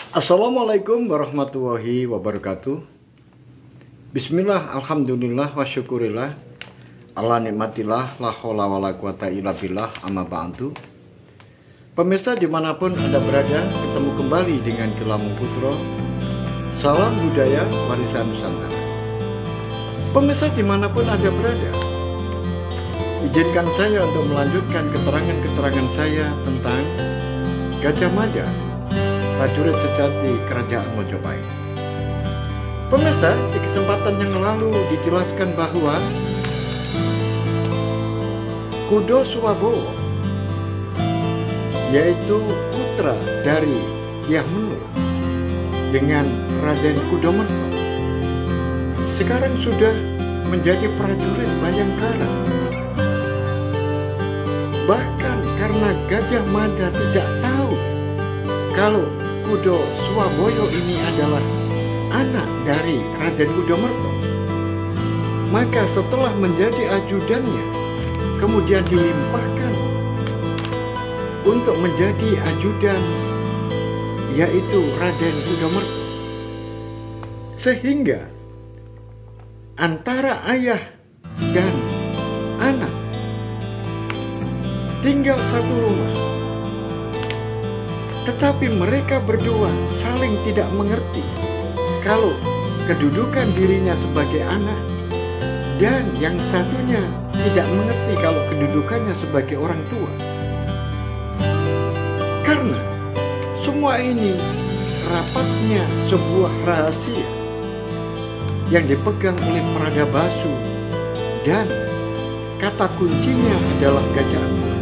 Assalamualaikum warahmatullahi wabarakatuh. Bismillah, alhamdulillah, wa syukurillah, ala nikmatillah, la haula wa la quwata illa billah, amma ba'du. Pemirsa dimanapun Anda berada, ketemu kembali dengan Kilamu Putro. Salam budaya warisan Nusantara. Pemirsa dimanapun Anda berada, izinkan saya untuk melanjutkan keterangan-keterangan saya tentang Gajah Mada, prajurit sejati Kerajaan Mojopahit. Pemirsa, di kesempatan yang lalu dijelaskan bahwa Kudo Swabowo, yaitu putra dari Dyah Menur dengan Raden Kudomerto, sekarang sudah menjadi prajurit Bayangkara. Bahkan karena Gajah Mada tidak tahu kalau Kudo Swabowo ini adalah anak dari Raden Kudomerto, maka setelah menjadi ajudannya, kemudian dilimpahkan untuk menjadi ajudan, yaitu Raden Kudomerto. Sehingga antara ayah dan anak tinggal satu rumah, tetapi mereka berdua saling tidak mengerti kalau kedudukan dirinya sebagai anak, dan yang satunya tidak mengerti kalau kedudukannya sebagai orang tua. Karena semua ini rapatnya sebuah rahasia yang dipegang oleh Pradabasu, dan kata kuncinya adalah Gajah Anggon.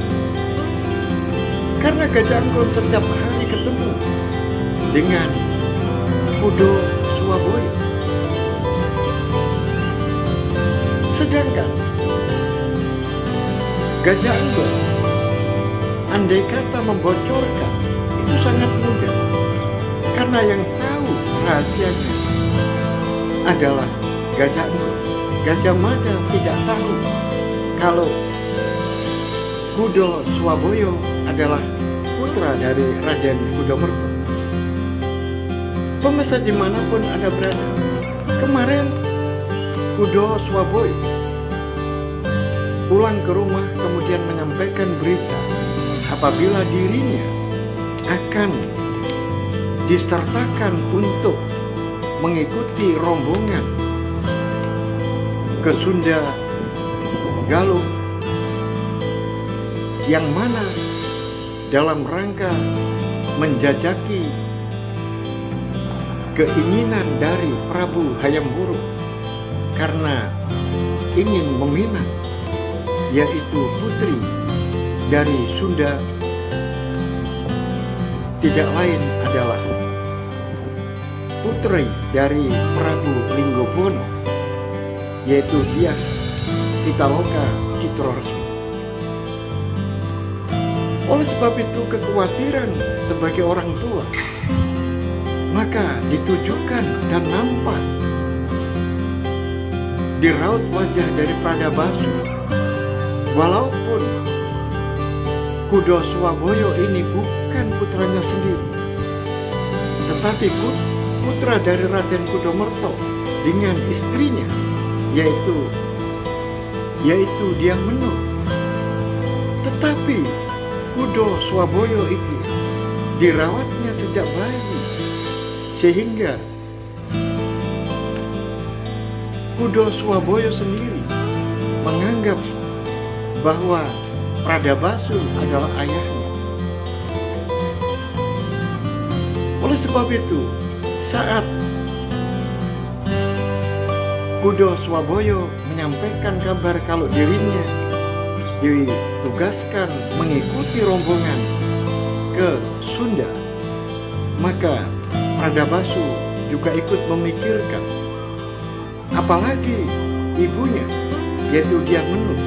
Karena Gajah Anggon setiap hari ketemu dengan Kudo Swabowo. Sedangkan Gajah Anggon, andai kata membocorkan, itu sangat mudah, karena yang tahu rahasianya adalah Gajah Anggon. Gajah Mada tidak tahu kalau Kudo Swabowo adalah putra dari Raden Kudomerto. Pemirsa dimanapun Anda berada, kemarin Kudo Swabowo pulang ke rumah kemudian menyampaikan berita apabila dirinya akan disertakan untuk mengikuti rombongan ke Sunda Galuh, yang mana dalam rangka menjajaki keinginan dari Prabu Hayam Wuruk karena ingin meminang, yaitu putri dari Sunda, tidak lain adalah putri dari Prabu Linggobono, yaitu Dyah Pitaloka Citraresmi. Oleh sebab itu, kekhawatiran sebagai orang tua maka ditujukan dan nampak di raut wajah dari Pradabasu. Walaupun Kudo Swabowo ini bukan putranya sendiri, tetapi putra dari Raden Kudomerto dengan istrinya, yaitu Dyah Menur. Tetapi Kudo Swabowo itu dirawatnya sejak bayi, sehingga Kudo Swabowo sendiri menganggap bahwa Pradabasu adalah ayahnya. Oleh sebab itu, saat Kudo Swabowo menyampaikan kabar kalau dirinya ditugaskan mengikuti rombongan ke Sunda, maka Pradabasu juga ikut memikirkan, apalagi ibunya, yaitu Dyah Menur.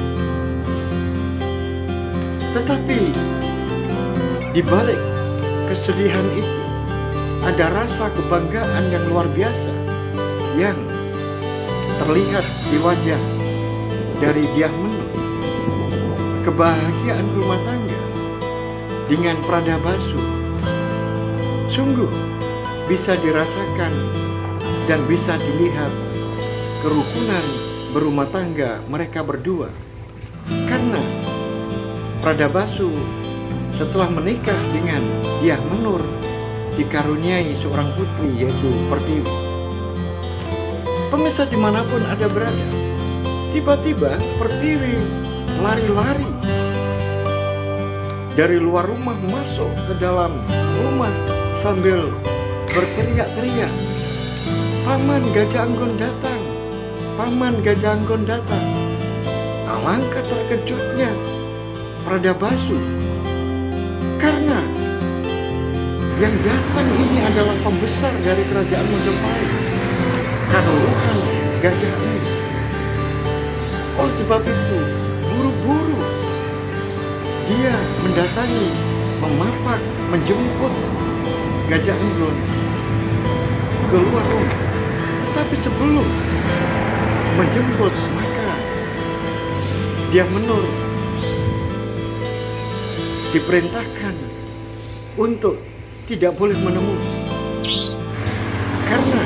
Tetapi di balik kesedihan itu ada rasa kebanggaan yang luar biasa yang terlihat di wajah dari Dyah Menur. Kebahagiaan rumah tangga dengan Pradabasu sungguh bisa dirasakan dan bisa dilihat kerukunan berumah tangga mereka berdua. Karena Pradabasu setelah menikah dengan Dyah Menur dikaruniai seorang putri, yaitu Pertiwi. Pemirsa dimanapun Anda berada, tiba-tiba Pertiwi lari-lari dari luar rumah masuk ke dalam rumah sambil berteriak-teriak, "Paman Gajah Anggon datang! Paman Gajah Anggon datang!" Alangkah terkejutnya Pradabasu, karena yang datang ini adalah pembesar dari kerajaan Majapahit, Kanuruhan Gajah Anggon. Oleh sebab itu, buru-buru dia mendatangi, memapak, menjemput Gajah Anggon keluar rumah. Tetapi sebelum menjemput, maka Dyah Menur diperintahkan untuk tidak boleh menemui, karena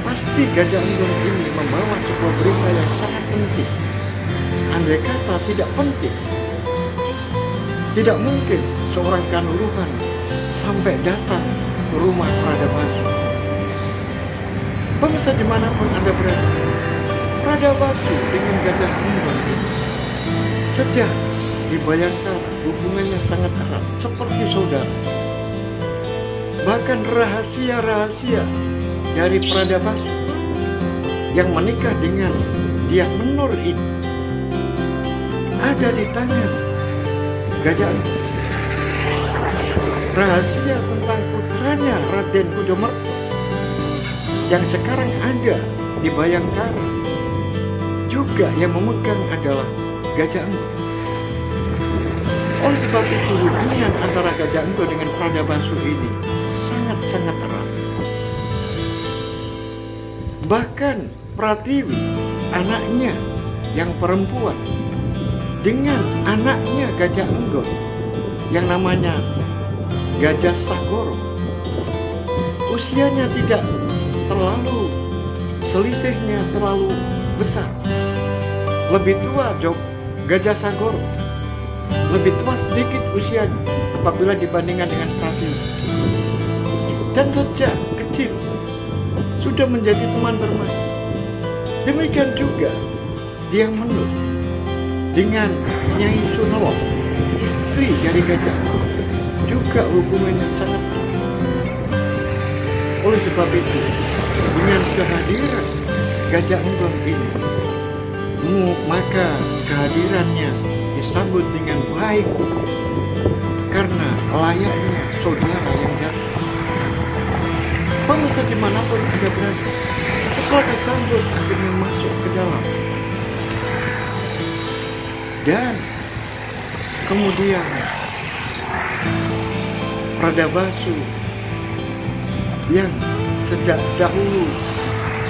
pasti Gajah Anggon ini membawa sebuah berita yang sangat penting. Andai kata tidak penting, tidak mungkin seorang Kanuruhan sampai datang ke rumah Pradabasu. Pemirsa dimanapun Anda berada, Pradabasu dengan Gajah Anggon ini sejak di Bayangkara hubungannya sangat erat, seperti saudara. Bahkan rahasia-rahasia dari Pradabasu yang menikah dengan Dyah Menur ini ada di tangan Gajah Anggon. Rahasia tentang putranya Raden Kudamerta yang sekarang ada di Bayangkara juga yang memegang adalah Gajah Anggon. Oleh sebab itu, hubungan antara Gajah Anggon dengan Pradabasu ini sangat-sangat erat. Bahkan Pratiwi, anaknya yang perempuan, dengan anaknya Gajah Anggon yang namanya Gajah Sagoro, usianya tidak terlalu, selisihnya terlalu besar. Lebih tua Gajah Sagoro, lebih tua sedikit usianya apabila dibandingkan dengan Pratiwi. Dan sejak kecil sudah menjadi teman bermain. Demikian juga Dyah Menur dengan Nyai Sunowo, istri dari Gajah Anggon, juga hubungannya sangat erat. Oleh sebab itu, dengan kehadiran Gajah Anggon ini, maka kehadirannya disambut dengan baik, karena layaknya saudara yang datang. Pemirsa dimanapun Anda berada, setelah disambut akhirnya masuk ke dalam, dan kemudian Pradabasu yang sejak dahulu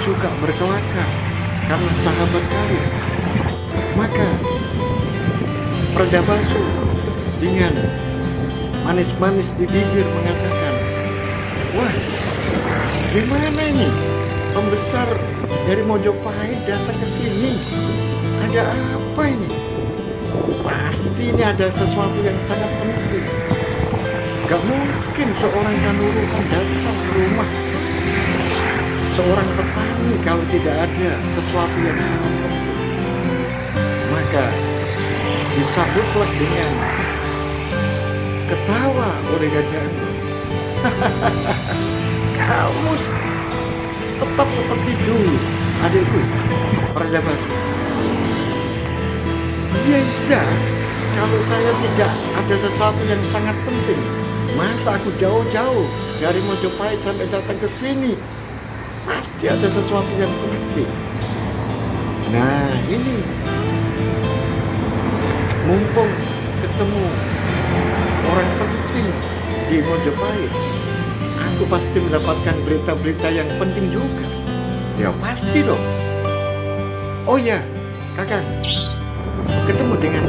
suka berkelakar karena sahabat karib, maka Pradabasu dengan manis-manis di bibir mengatakan, "Wah, gimana ini? Pembesar dari Mojopahit datang ke sini. Ada apa ini? Pasti ini ada sesuatu yang sangat penting. Gak mungkin seorang Kanuruhan datang ke rumah seorang petani kalau tidak ada sesuatu yang sangat penting." Maka disambutlah dengan ketawa oleh Gajah Anggon. "Kamu tetap seperti dulu, adikku Pradabasu. Iya, kalau saya tidak ada sesuatu yang sangat penting, masa aku jauh-jauh dari Mojopahit sampai datang ke sini? Pasti ada sesuatu yang penting. Nah, ini mumpung ketemu orang penting di Mojopahit, aku pasti mendapatkan berita-berita yang penting juga. Ya pasti dong. Oh ya, kakak, ketemu dengan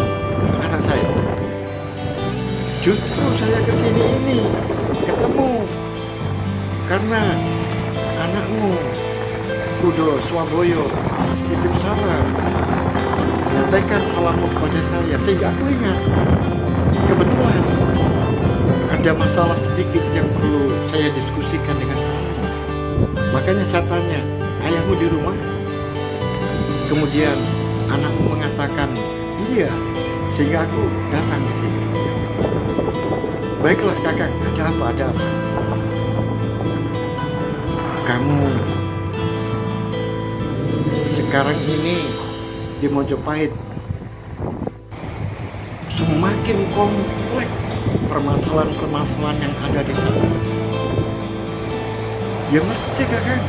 anak saya. Justru saya kesini ini ketemu karena anakmu Kudo Swaboyo titip salam, menyampaikan salammu kepada saya, sehingga aku ingat kebetulan ada masalah sedikit yang perlu saya diskusikan dengan kamu. Makanya saya tanya, ayahmu di rumah? Kemudian anakmu mengatakan iya, sehingga aku datang ke sini. Baiklah kakak, ada apa? Kamu sekarang ini di Mojopahit semakin kompleks permasalahan-permasalahan yang ada di sana. Ya mesti kakak,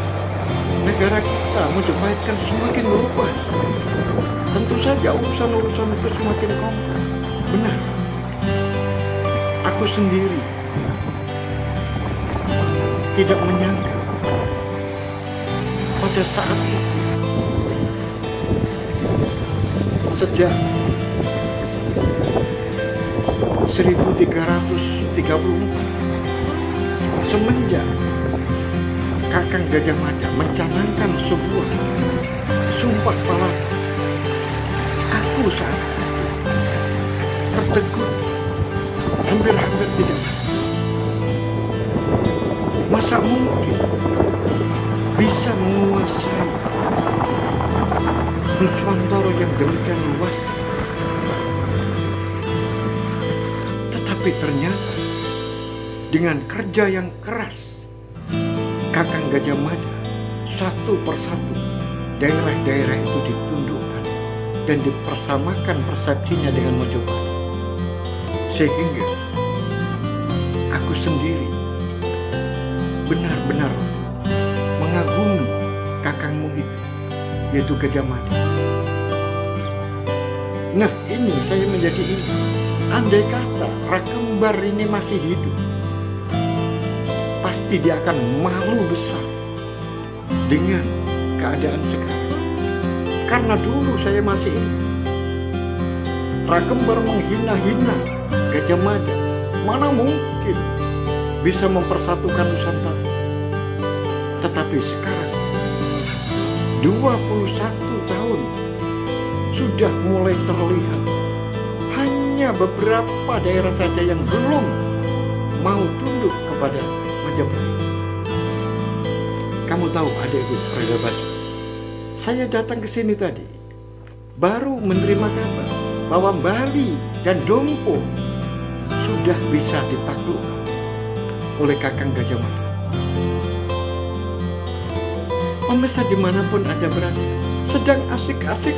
negara kita Mojopahit kan semakin luas. Tentu saja urusan-urusan itu semakin kompleks. Benar. Aku sendiri tidak menyangka pada saat itu, sejak 1334, semenjak Kakang Gajah Mada mencanangkan sebuah sumpah palapa, aku saat tertegun, hampir tidak. Masa mungkin bisa menguasai Nuswantara yang demikian luas? Tetapi ternyata dengan kerja yang keras Kakang Gajah Mada, satu persatu daerah-daerah itu ditundukkan dan dipersamakan persepsinya dengan Mojopahit, sehingga aku sendiri benar-benar mengagumi kakangmu itu, yaitu Gajah Mada. Nah, ini saya menjadi ini. Andai kata Rakembar ini masih hidup, pasti dia akan malu besar dengan keadaan sekarang. Karena dulu saya masih ini, Rakembar menghina-hina Gajah Mada. Mana mungkin bisa mempersatukan Nusantara. Tetapi sekarang 21 tahun sudah mulai terlihat, hanya beberapa daerah saja yang belum mau tunduk kepada Majapahit. Kamu tahu adikku Pradabasa, saya datang ke sini tadi baru menerima kabar bahwa Bali dan Dompo sudah bisa ditaklukkan oleh Kakang Gajah Mada. Pemirsa dimanapun Anda berada, sedang asik-asik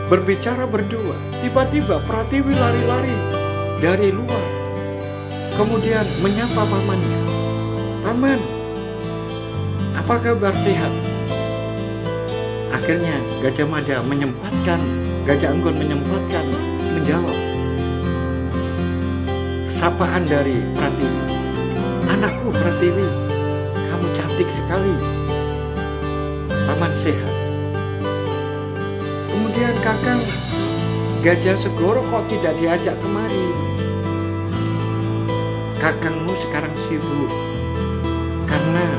berbicara berdua, tiba-tiba Pratiwi lari-lari dari luar, kemudian menyapa pamannya. Paman, apa kabar, sehat? Akhirnya Gajah Mada Gajah Enggon menyempatkan menjawab sapaan dari Pratiwi. Anakku Pratiwi, kamu cantik sekali. Paman sehat. Kemudian Kakang Gajah Segoro kok tidak diajak kemari? Kakangmu sekarang sibuk karena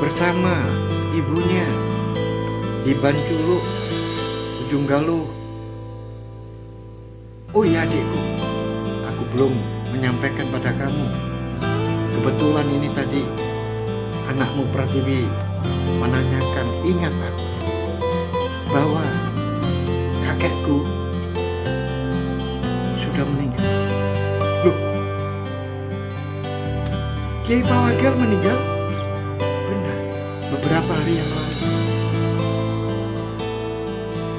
bersama ibunya di Banculuk, Ujung Galuh. Oh iya adikku, aku belum menyampaikan pada kamu. Kebetulan ini tadi anakmu Pratiwi menanyakan, ingat aku bahwa kakekku sudah meninggal. Loh, Kiai Pawagel meninggal? Benar, beberapa hari yang lalu.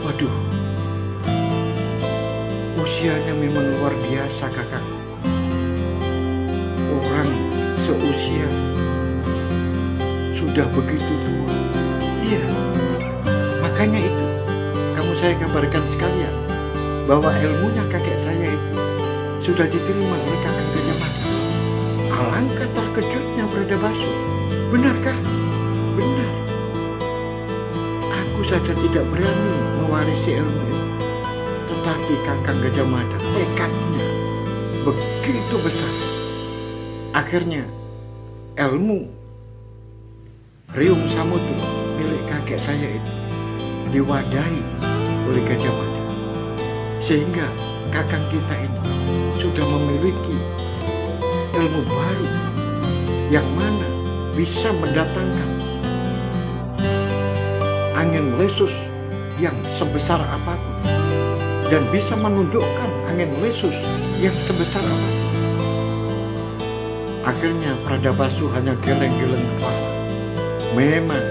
Waduh, usianya memang luar biasa kakak. Orang seusia sudah begitu tua. Iya, makanya itu saya kabarkan sekalian bahwa ilmunya kakek saya itu sudah diterima oleh Kakang Gajah Mada. Alangkah terkejutnya Pradabasa. Benarkah? Benar. Aku saja tidak berani mewarisi ilmu itu. Tetapi Kakang Gajah Mada tekadnya begitu besar. Akhirnya ilmu Riung Samudra milik kakek saya itu diwadahi oleh Gajah Mada, sehingga kakang kita ini sudah memiliki ilmu baru yang mana bisa mendatangkan angin lesus yang sebesar apapun dan bisa menundukkan angin lesus yang sebesar apapun. Akhirnya Pradapassu hanya geleng-geleng kepala. Memang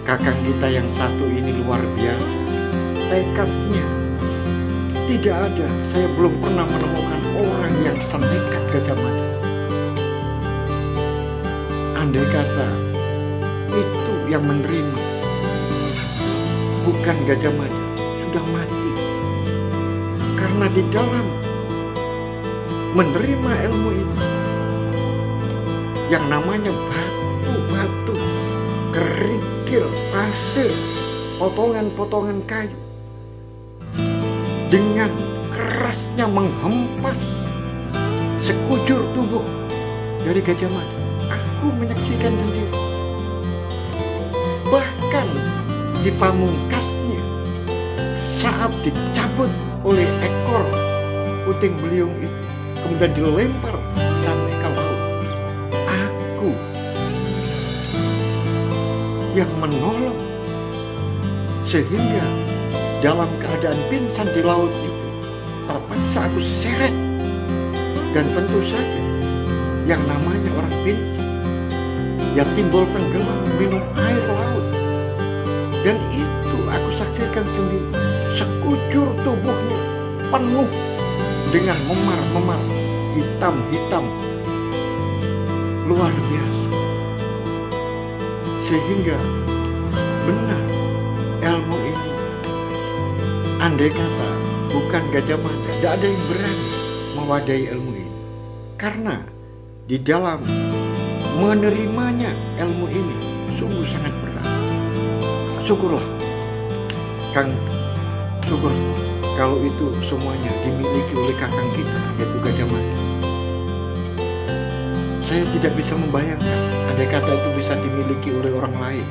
kakang kita yang satu ini luar biasa tekadnya. Tidak ada, saya belum pernah menemukan orang yang senekat Gajah Mada. Andai kata itu yang menerima bukan Gajah Mada, sudah mati. Karena di dalam menerima ilmu ini yang namanya batu-batu, kerikil, pasir, potongan-potongan kayu dengan kerasnya menghempas sekujur tubuh dari Gajah Mada. Aku menyaksikan sendiri. Bahkan di pamungkasnya saat dicabut oleh ekor puting beliung itu, kemudian dilempar sampai ke laut, aku yang menolong, sehingga dalam keadaan pingsan di laut itu terpaksa aku seret. Dan tentu saja yang namanya orang pingsan ya timbul tenggelam minum air laut. Dan itu aku saksikan sendiri, sekujur tubuhnya penuh dengan memar-memar hitam-hitam luar biasa. Sehingga benar ilmu ini, andai kata bukan Gajah Mada, tidak ada yang berani mewadahi ilmu ini. Karena di dalam menerimanya ilmu ini sungguh sangat berat. Syukurlah Kang, syukur kalau itu semuanya dimiliki oleh kakang kita, yaitu Gajah Mada. Saya tidak bisa membayangkan andai kata itu bisa dimiliki oleh orang lain,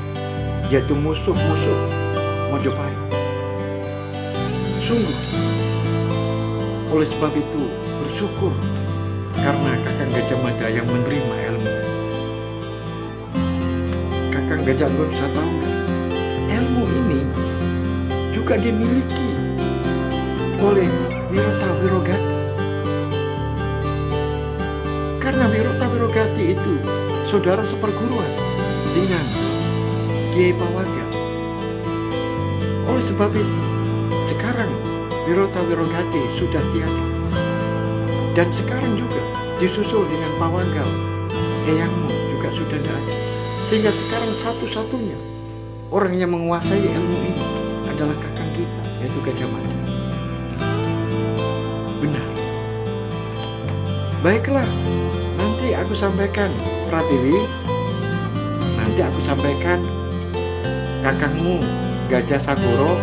yaitu musuh-musuh Majapahit. Sungguh, oleh sebab itu bersyukur karena kakang Gajah Mada yang menerima ilmu. Kakang Gajah Mada bisa tahu nggak? Ilmu ini juga dimiliki oleh Wirota Wirogati. Karena Wirota Wirogati itu saudara seperguruan dengan Kiai Pawaga. Oleh sebab itu sekarang Wirota Wirogati sudah tiada. Dan sekarang juga disusul dengan Pawanggal, Eyangmu juga sudah tidak ada. Sehingga sekarang satu-satunya orang yang menguasai ilmu ini adalah kakang kita, yaitu Gajah Mada. Benar. Baiklah, nanti aku sampaikan Pratiwi, nanti aku sampaikan kakangmu Gajah Sakuro,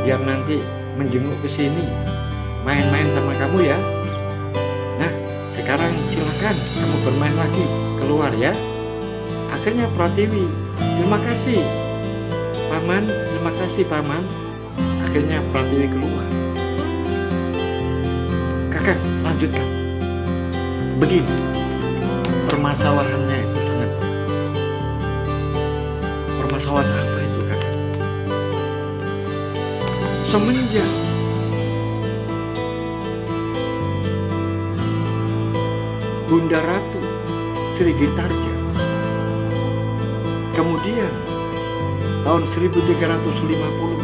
biar nanti menjenguk ke sini, main-main sama kamu ya. Nah, sekarang silakan kamu bermain lagi, keluar ya. Akhirnya Pratiwi, terima kasih Paman, terima kasih Paman. Akhirnya Pratiwi keluar. Kakak, lanjutkan. Begini, permasalahannya itu sangat berat. Permasalahan apa itu, kakak? Semenjak Bunda Ratu Sri Gitarja kemudian tahun 1350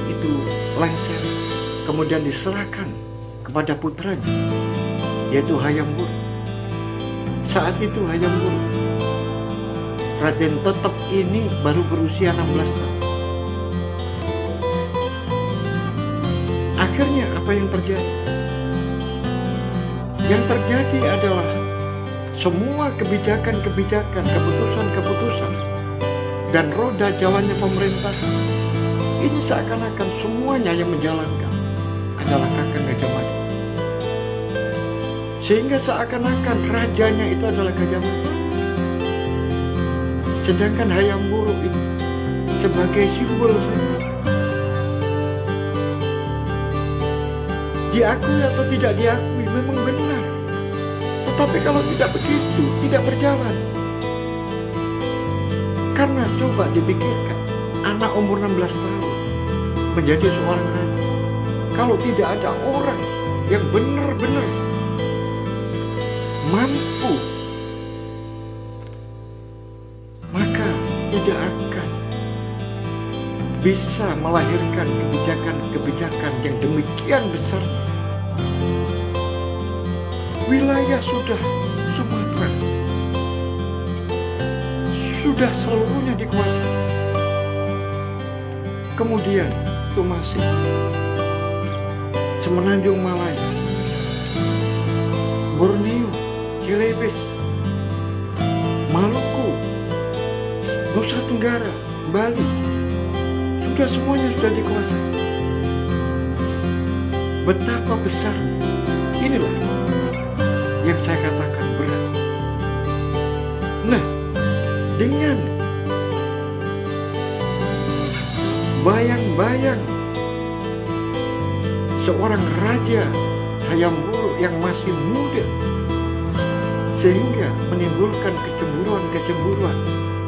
itu lengser, kemudian diserahkan kepada putranya, yaitu Hayam Wuruk. Saat itu Hayam Wuruk, Raden Tetep ini baru berusia 16 tahun. Akhirnya apa yang terjadi? Yang terjadi adalah semua kebijakan-kebijakan, keputusan-keputusan, dan roda jalannya pemerintah ini seakan-akan semuanya yang menjalankan adalah kakang Gajah Mada. Sehingga seakan-akan rajanya itu adalah Gajah Mada. Sedangkan Hayam Wuruk ini sebagai simbol saja. Diakui atau tidak diakui memang benar. Tetapi kalau tidak begitu, tidak berjalan. Karena coba dipikirkan, anak umur 16 tahun menjadi seorang raja. Kalau tidak ada orang yang benar-benar mampu, maka tidak akan bisa melahirkan kebijakan-kebijakan yang demikian besar. Wilayah sudah Sumatera sudah seluruhnya dikuasai. Kemudian Tumasi, Semenanjung Malaya, Borneo, Celebes, Maluku, Nusa Tenggara, Bali, sudah semuanya sudah dikuasai. Betapa besarnya. Inilah yang saya katakan berat. Nah, dengan bayang-bayang seorang raja Hayam Wuruk yang masih muda, sehingga menimbulkan kecemburuan-kecemburuan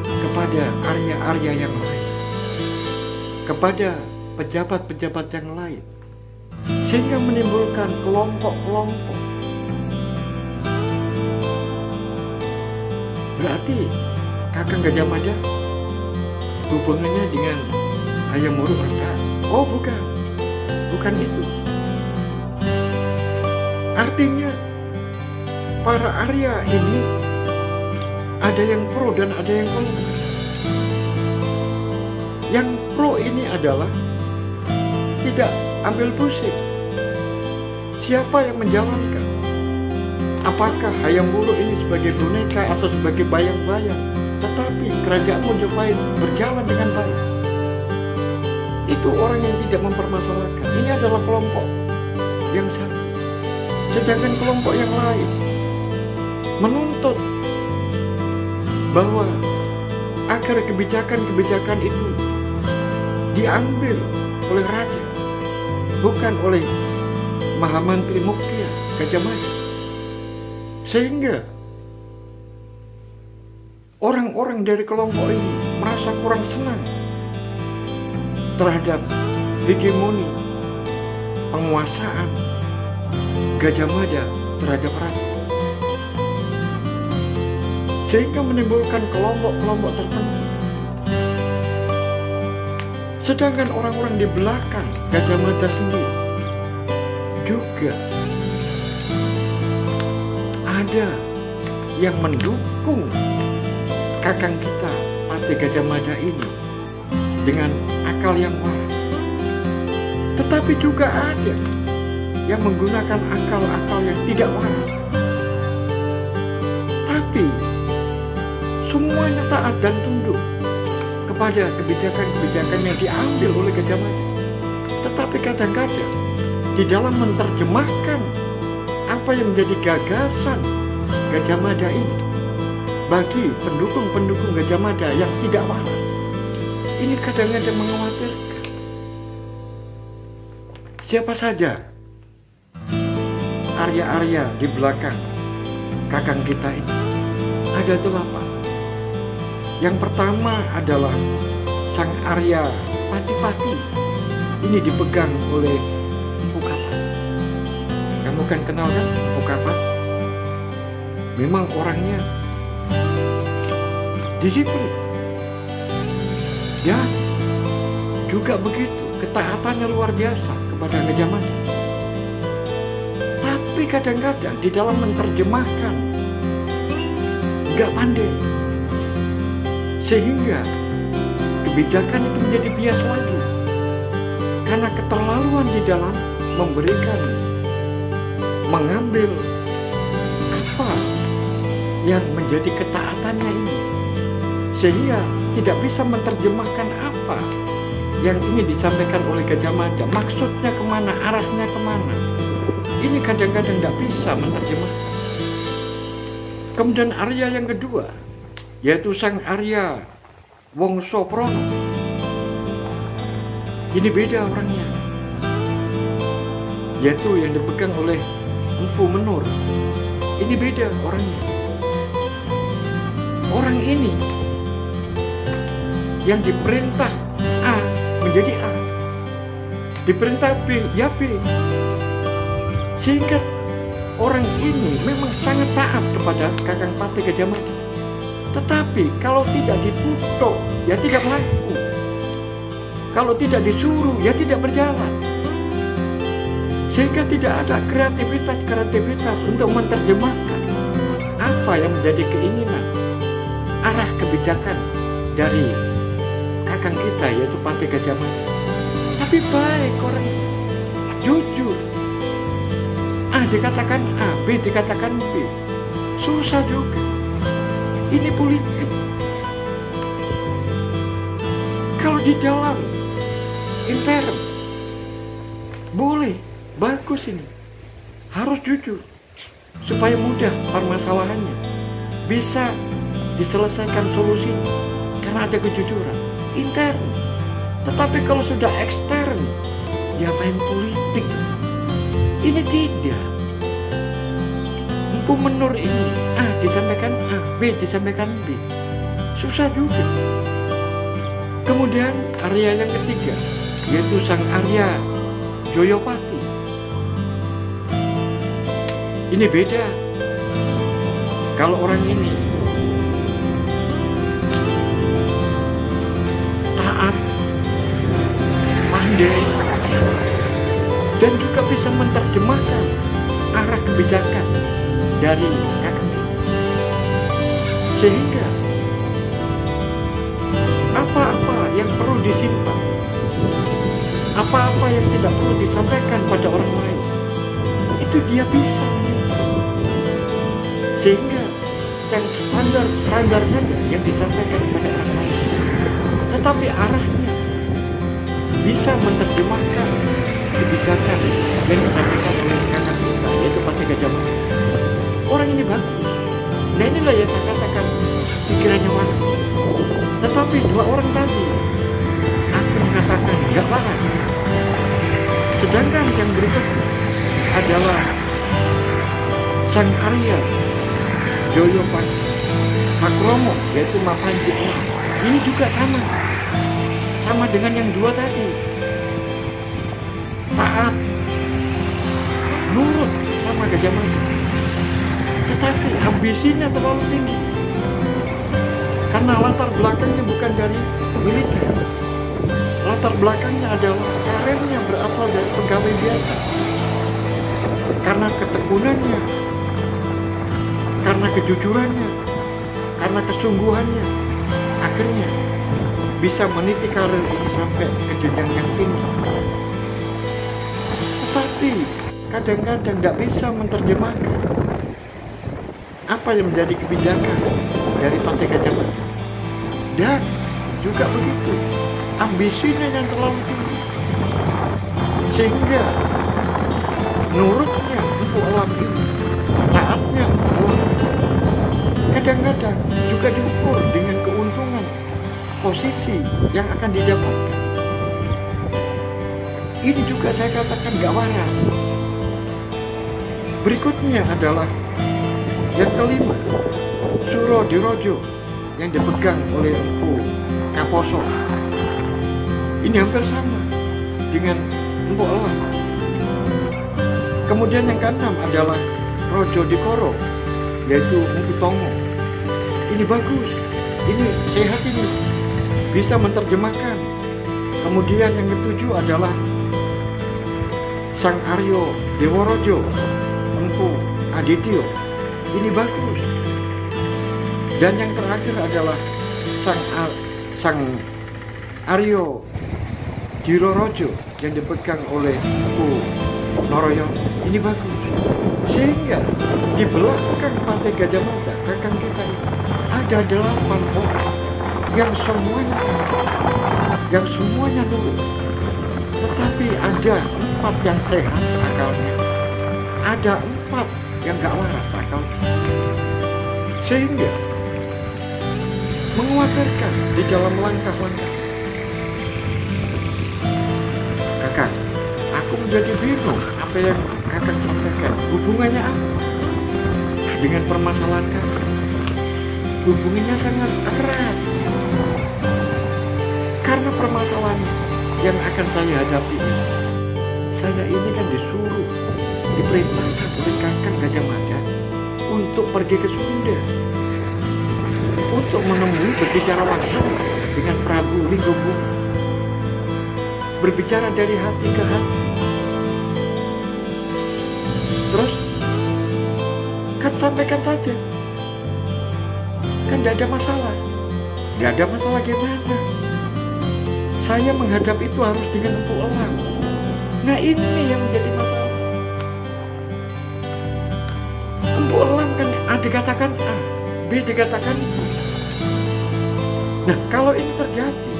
kepada arya-arya yang lain, kepada pejabat-pejabat yang lain, sehingga menimbulkan kelompok-kelompok. Berarti Kakang Gajah Mada hubungannya dengan Hayam Wuruk rendah? Oh bukan, bukan itu. Artinya para Arya ini ada yang pro dan ada yang kontra. Yang pro ini adalah tidak ambil pusing siapa yang menjalankan. Apakah Hayam Wuruk ini sebagai boneka atau sebagai bayang-bayang, tetapi kerajaan Mojopahit berjalan dengan baik. Itu orang yang tidak mempermasalahkan. Ini adalah kelompok yang satu. Sedangkan kelompok yang lain menuntut bahwa agar kebijakan-kebijakan itu diambil oleh raja, bukan oleh Mahamantri Muktia Gajah Mada. Sehingga orang-orang dari kelompok ini merasa kurang senang terhadap hegemoni penguasaan Gajah Mada terhadap raja, sehingga menimbulkan kelompok-kelompok tertentu. Sedangkan orang-orang di belakang Gajah Mada sendiri juga ada yang mendukung kakang kita Patih Gajah Mada ini dengan akal yang waras. Tetapi juga ada yang menggunakan akal-akal yang tidak waras. Tapi semuanya taat dan tunduk kepada kebijakan-kebijakan yang diambil oleh Gajah Mada. Tetapi kadang-kadang di dalam menerjemahkan apa yang menjadi gagasan Gajah Mada ini bagi pendukung-pendukung Gajah Mada yang tidak waras, ini kadang-kadang mengkhawatirkan. Siapa saja arya-arya di belakang kakang kita ini? Ada 8. Yang pertama adalah sang Arya Pati-Pati. Ini dipegang oleh Empu Kapat. Kamu kan kenal kan Empu Kapat? Memang orangnya disiplin. Ya, juga begitu, ketaatannya luar biasa kepada Gajah Mada. Tapi kadang-kadang di dalam menerjemahkan nggak pandai, sehingga kebijakan itu menjadi bias lagi karena keterlaluan di dalam mengambil apa yang menjadi ketaatannya ini, sehingga tidak bisa menerjemahkan apa yang ingin disampaikan oleh Gajah Mada, maksudnya kemana, arahnya kemana. Ini kadang-kadang tidak bisa menerjemahkan. Kemudian Arya yang kedua, yaitu Sang Arya Wongso Prono. Ini beda orangnya, yaitu yang dipegang oleh Empu Menur. Ini beda orangnya. Orang ini yang diperintah A menjadi A, diperintah B ya B. Sehingga orang ini memang sangat taat kepada Kakang Patih Gajah Mada. Tetapi kalau tidak ditutup, ya tidak berlaku. Kalau tidak disuruh, ya tidak berjalan. Sehingga tidak ada kreativitas untuk menerjemahkan apa yang menjadi keinginan, arah kebijakan dari kakang kita, yaitu Patih Gajah Mada. Tapi baik orang, jujur. A dikatakan A, B dikatakan B. Susah juga. Ini politik. Kalau di dalam intern boleh, bagus ini. Harus jujur supaya mudah permasalahannya, bisa diselesaikan solusinya karena ada kejujuran intern. Tetapi kalau sudah ekstern, dia main politik. Ini tidak. Empu Menur ini A disampaikan A, B disampaikan B. Susah juga. Kemudian Arya yang ketiga, yaitu Sang Arya Joyopati. Ini beda. Kalau orang ini taat, pandai, dan juga bisa menerjemahkan arah kebijakan dari kakang kita. Sehingga apa-apa yang perlu disimpan, apa-apa yang tidak perlu disampaikan pada orang lain, itu dia bisa menyimpan. Sehingga yang standar saja yang disampaikan kepada orang lain, tetapi arahnya bisa menerjemahkan kebijakan yang disampaikan oleh kakak kita, yaitu Patih Gajah Mada. Orang ini bagus. Nah inilah yang saya katakan pikirannya waras. Tetapi dua orang tadi aku mengatakan tidak waras. Sedangkan yang berikutnya adalah Sang Arya Joyopati Makromo, yaitu Mapanji. Ini juga sama dengan yang dua tadi. Taat, nurut sama Gajah Mada, tetapi ambisinya terlalu tinggi karena latar belakangnya bukan dari militer. Latar belakangnya adalah karirnya berasal dari pegawai biasa. Karena ketekunannya, karena kejujurannya, karena kesungguhannya, akhirnya bisa meniti karir ini sampai ke jenjang yang tinggi. Tetapi kadang-kadang tidak bisa menerjemahkan apa yang menjadi kebijakan dari Patih Gajah Mada. Dan juga begitu, ambisinya yang terlalu tinggi, sehingga nurutnya Empu Elang ini, taatnya Empu Elang, kadang-kadang juga diukur dengan keuntungan posisi yang akan didapatkan. Ini juga saya katakan gak waras. Berikutnya adalah yang kelima, Suro Dirojo yang dipegang oleh Empu Kaposo. Ini hampir sama dengan Empu Elang. Kemudian yang keenam adalah Rojo Dikoro, yaitu Empu Tongo. Ini bagus, ini sehat, ini bisa menerjemahkan. Kemudian yang ketujuh adalah Sang Aryo Deworojo, Empu Adityo. Ini bagus. Dan yang terakhir adalah Sang Aryo Dirorojo yang dipegang oleh Empu Noroyo. Ini bagus. Sehingga di belakang Patih Gajah Mada, kakang kita ini, ada 8 orang yang semuanya nurut. Tetapi ada 4 yang sehat akalnya, ada 4 yang gak waras akal, sehingga mengkhawatirkan di dalam langkah-langkah. Kakak, aku menjadi bingung apa yang kakak sampaikan. Hubungannya apa dengan permasalahan kakak? Hubungannya sangat erat. Karena permasalahan yang akan saya hadapi ini, saya ini kan disuruh, diperintahkan oleh Kakang Gajah Mada untuk pergi ke Sunda, untuk menemui, berbicara langsung dengan Prabu Linggobumi, berbicara dari hati ke hati. Terus kan sampaikan saja, kan gak ada masalah. Gak ada masalah gimana? Saya menghadap itu harus dengan Empu Elang. Nah ini yang menjadi masalah. Empu Elang kan A dikatakan A, B dikatakan B. Nah kalau ini terjadi,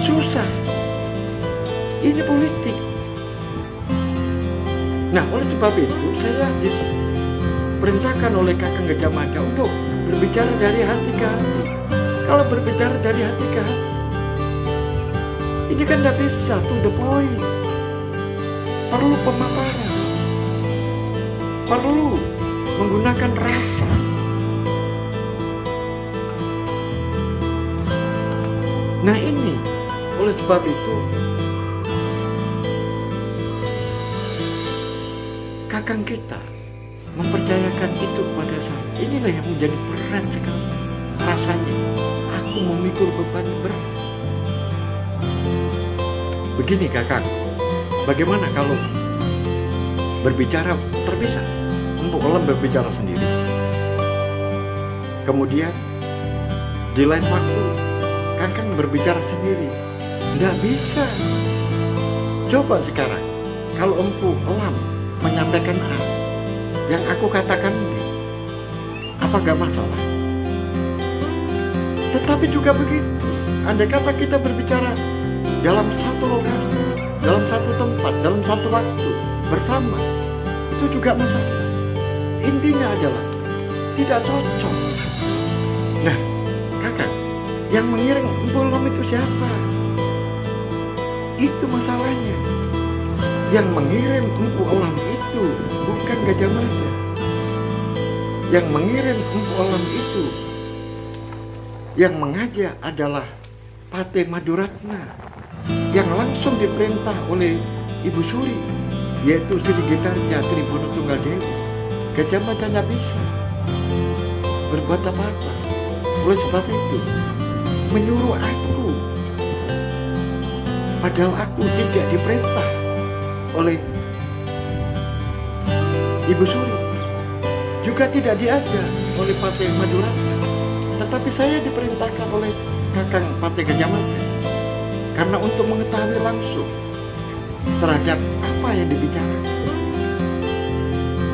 susah. Ini politik. Nah oleh sebab itu saya diperintahkan oleh Kakang Gajah Mada untuk berbicara dari hati ke hati. Kalau berbicara dari hati ke hati, ini kan tidak bisa to the point. Perlu pemaparan, perlu menggunakan rasa. Nah ini oleh sebab itu Kakang kita mempercayakan itu kepada saya. Inilah yang menjadi berat sekali. Rasanya aku memikul beban berat. Begini Kakang, bagaimana kalau berbicara terpisah? Empu Elang berbicara sendiri. Kemudian di lain waktu Kakang berbicara sendiri. Tidak bisa. Coba sekarang kalau Empu Elang menyampaikan A, yang aku katakan B, apa gak masalah? Tetapi juga begitu, andai kata kita berbicara dalam satu lokasi, dalam satu tempat, dalam satu waktu, bersama, itu juga masalah. Intinya adalah tidak cocok. Nah, Kakak, yang mengiring Empu Elang itu siapa? Itu masalahnya. Yang mengirim Empu Elang itu bukan Gajah Mada. Yang mengirim Empu Elang itu, yang mengajak adalah Patih Maduratna, yang langsung diperintah oleh Ibu Suri, yaitu Sri Gitarja Tribunung Tunggal Dewi. Gajah Mada tidak bisa berbuat apa-apa. Oleh sebab itu menyuruh aku, padahal aku tidak diperintah oleh Ibu Suri, juga tidak diajak oleh Patih Maduratna, tetapi saya diperintahkan oleh Kakang Patih Gajah Mada karena untuk mengetahui langsung terhadap apa yang dibicarakan.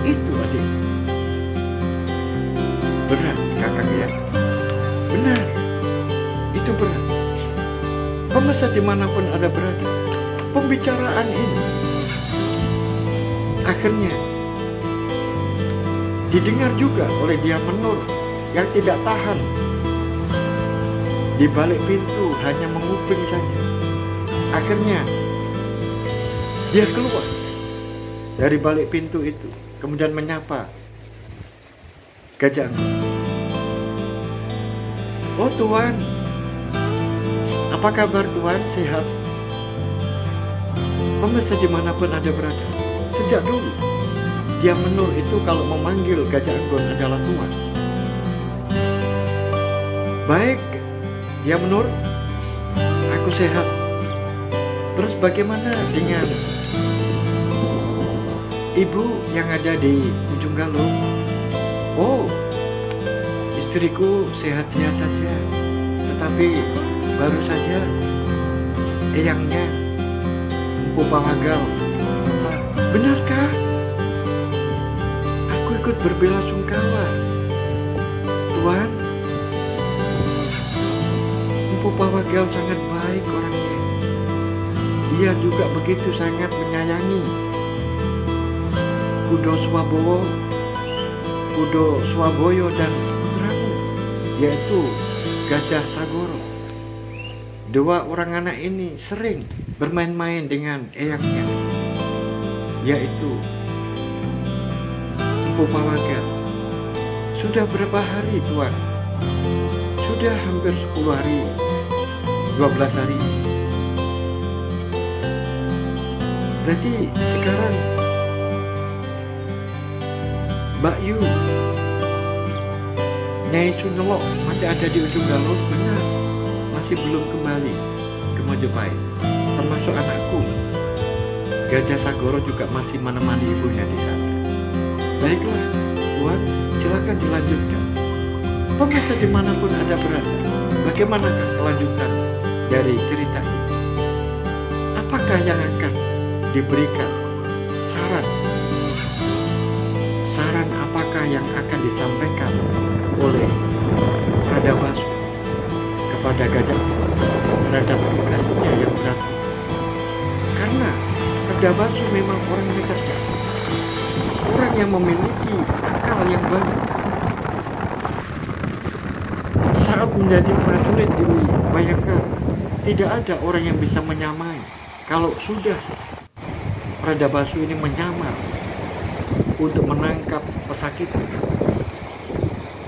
Itu adik, berat Kakang ya, benar, itu berat. Pemirsa dimanapun ada berada, pembicaraan ini akhirnya didengar juga oleh Dia Menur yang tidak tahan di balik pintu, hanya menguping saja. Akhirnya dia keluar dari balik pintu itu, kemudian menyapa Gajah Anggor. Oh Tuan, apa kabar Tuan? Sehat? Pemirsa dimanapun ada berada, sejak dulu Dia Menur itu kalau memanggil Gajah Anggor adalah Tuan. Baik Dia Menur, aku sehat. Terus bagaimana dengan ibu yang ada di ujung Galung? Oh, istriku sehat-sehat saja, tetapi baru saja eyangnya Empu Pawagal. Benarkah? Aku ikut berbelasungkawa, Tuan. Empu Pawagal sangat baik orangnya. Dia juga begitu sangat menyayangi Kudo Swaboyo dan putramu, yaitu Gajah Sagoro. Dua orang anak ini sering bermain-main dengan eyangnya, yaitu Empu Pawaga. Sudah berapa hari, Tuan? Sudah hampir 10 hari, 12 hari. Berarti sekarang Mbak Yu, Nyai Sunelok masih ada di ujung galon? Benar, masih belum kembali ke Mojopahit. Termasuk anakku Gajah Sagoro juga masih menemani ibunya di sana. Baiklah, Tuan, silakan dilanjutkan. Pemirsa dimanapun Anda berada, bagaimanakah kelanjutan dari cerita ini? Apakah yang akan diberikan saran apakah yang akan disampaikan oleh Pradabasu kepada Gajah terhadap tugasnya yang berat? Karena Pradabasu memang orang yang cerdas, orang yang memiliki akal yang baik. Saat menjadi prajurit dibayangkan tidak ada orang yang bisa menyamai. Kalau sudah Pradabasu ini menyamar untuk menangkap pesakit,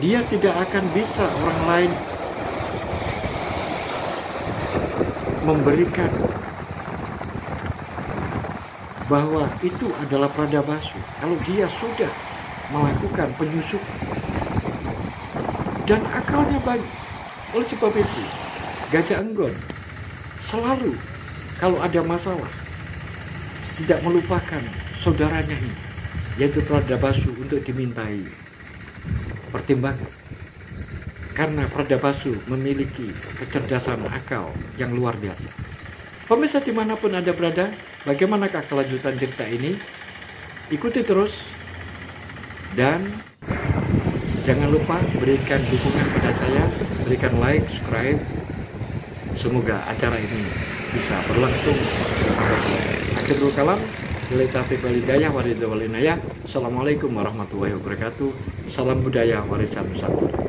dia tidak akan bisa orang lain memberikan bahwa itu adalah Pradabasu kalau dia sudah melakukan penyusupan dan akalnya baik. Oleh sebab itu, Gajah Enggon selalu kalau ada masalah tidak melupakan saudaranya ini, yaitu Pradabasu, untuk dimintai pertimbangan. Karena Pradabasu memiliki kecerdasan akal yang luar biasa. Pemirsa dimanapun Anda berada, bagaimanakah kelanjutan cerita ini? Ikuti terus dan jangan lupa berikan dukungan pada saya, berikan like, subscribe. Semoga acara ini bisa berlangsung sampai selesai. Akhirul kalam, billahi taufiq wal hidayah, waridha wal inayah. Assalamualaikum warahmatullahi wabarakatuh. Salam budaya warisan Nusantara.